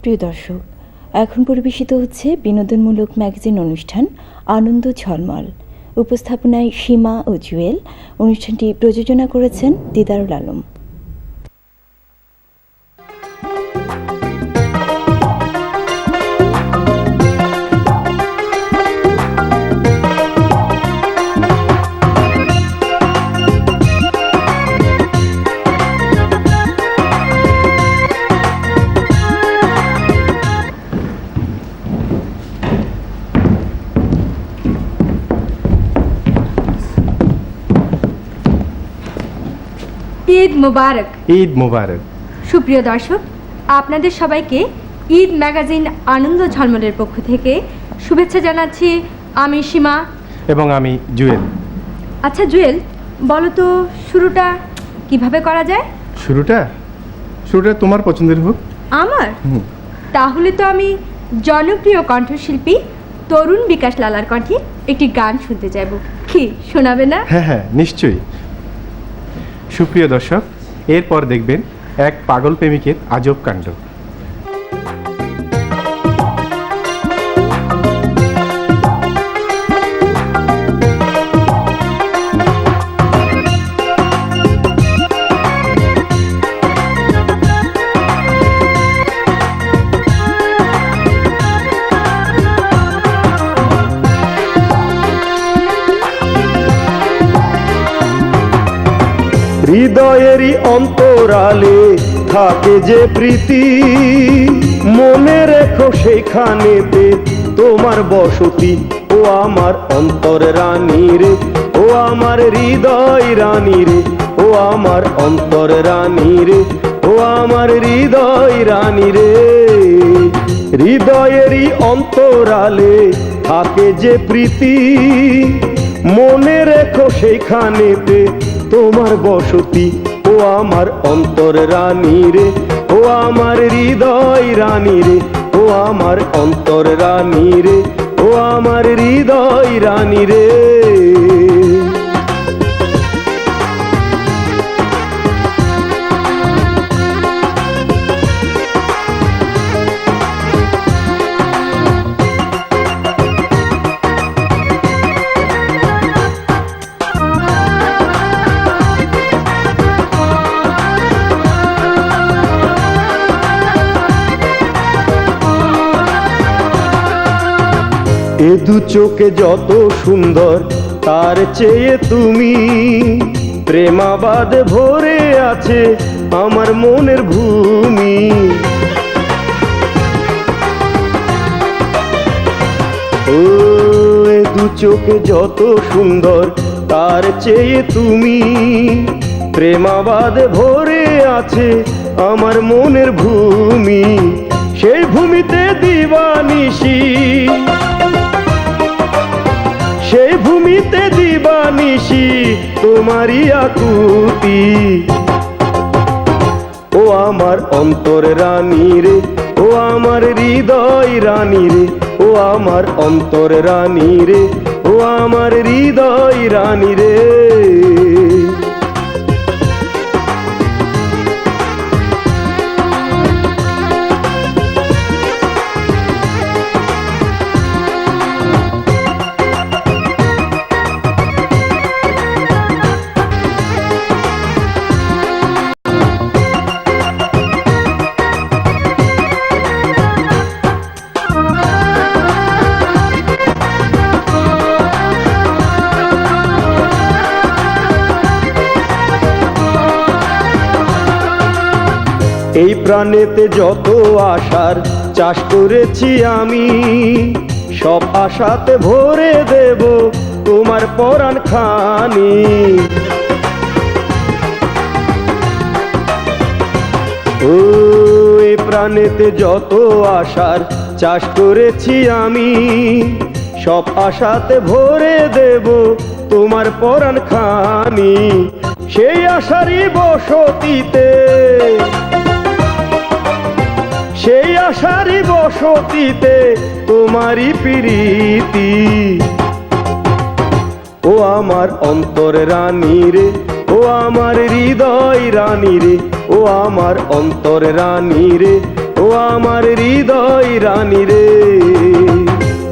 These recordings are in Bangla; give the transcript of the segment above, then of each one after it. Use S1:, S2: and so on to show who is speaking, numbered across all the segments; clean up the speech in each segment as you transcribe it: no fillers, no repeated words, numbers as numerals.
S1: প্রিয় দর্শক, এখন পরিবেশিত হচ্ছে বিনোদনমূলক ম্যাগাজিন অনুষ্ঠান আনন্দ ঝলমল। উপস্থাপনায় সীমা ও জুয়েল। অনুষ্ঠানটি প্রযোজনা করেছেন দিদারুল আলম।
S2: ঈদ মুবারক।
S3: ঈদ মুবারক।
S2: সুপ্রিয় দর্শক, আপনাদের সবাইকে ঈদ ম্যাগাজিন আনন্দ ঝলমলের পক্ষ থেকে শুভেচ্ছা জানাচ্ছি। আমি সীমা
S3: এবং আমি জুয়েল।
S2: আচ্ছা জুয়েল, বলো তো শুরুটা কিভাবে করা যায়?
S3: শুরুটা তোমার পছন্দের হোক।
S2: আমার? তাহলে তো আমি জনপ্রিয় কণ্ঠশিল্পী তরুণ বিকাশ লালার কণ্ঠে একটি গান শুনতে চাইব। কি শোনাবে না?
S3: হ্যাঁ, নিশ্চয়ই। সুপ্রিয় দর্শক, এরপর দেখবেন এক পাগল প্রেমিকের আজব কাণ্ড।
S4: হৃদয়েরই অন্তরালে থাকে যে প্রীতি, মনে রেখো সেইখানেতে তোমার বসতি। ও আমার অন্তর রানী রে, ও আমার হৃদয় রানী রে, ও আমার অন্তর রানী রে, ও আমার হৃদয় রানী রে। হৃদয়েরই অন্তরালে থাকে যে প্রীতি, মনে রেখো সেইখানেতে তোমার বসতি। ও আমার অন্তর রানী রে, ও আমার হৃদয় রানী রে, ও আমার অন্তর রানী রে, ও আমার হৃদয় রানী রে। এ দু চোখে যত সুন্দর তার চেয়ে তুমি, প্রেমাবাদে ভরে আছে আমার মনের ভূমি। ও এ দু চোখে যত সুন্দর তার চেয়ে তুমি, প্রেমাবাদে ভরে আছে আমার মনের ভূমি। সেই ভূমিতে দিবানিশি, সেই ভূমিতে দিবানিশি তোমারই আকুতি। ও আমার অন্তর রানী রে, ও আমার হৃদয় রানী রে, ও আমার অন্তর রানী রে, ও আমার হৃদয় রানী রে। এই প্রাণেতে যত আশার চাষ করেছি আমি, সব আশাতে ভরে দেব তোমার পরাণ খানি। ও এই প্রাণেতে যত আশার চাষ করেছি আমি, সব আশাতে ভরে দেব তোমার পরাণ খানি। সেই আশারই বসতিতে, সেই আশারই বসতিতে তোমারই প্রীতি। ও আমার অন্তর রানী রে, ও আমার হৃদয় রানী রে, ও আমার অন্তর রানী রে, ও ও আমার হৃদয় রানী রে।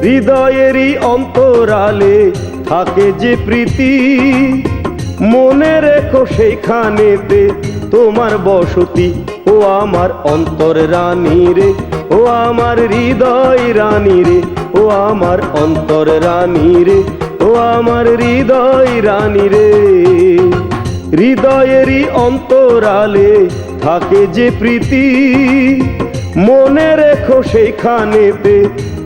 S4: হৃদয়েরই অন্তরালে থাকে যে প্রীতি, মনে রেখো সেইখানেতে তোমার বসতি। ও আমার অন্তর রানী রে, ও আমার হৃদয় রানী রে, ও আমার অন্তর রানী রে, ও আমার হৃদয় রানী রে। হৃদয়েরই অন্তরালে থাকে যে প্রীতি, মনে রেখো সেইখানেতে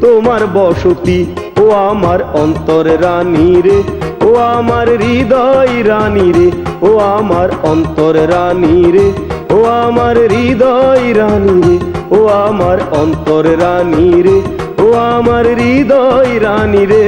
S4: তোমার বসতি। ও আমার অন্তর রানী রে, ও আমার হৃদয় রানী রে, ও আমার অন্তর রানী রে, ও আমার হৃদয় রানী রে, ও আমার অন্তর রানী রে, ও আমার হৃদয় রানী রে।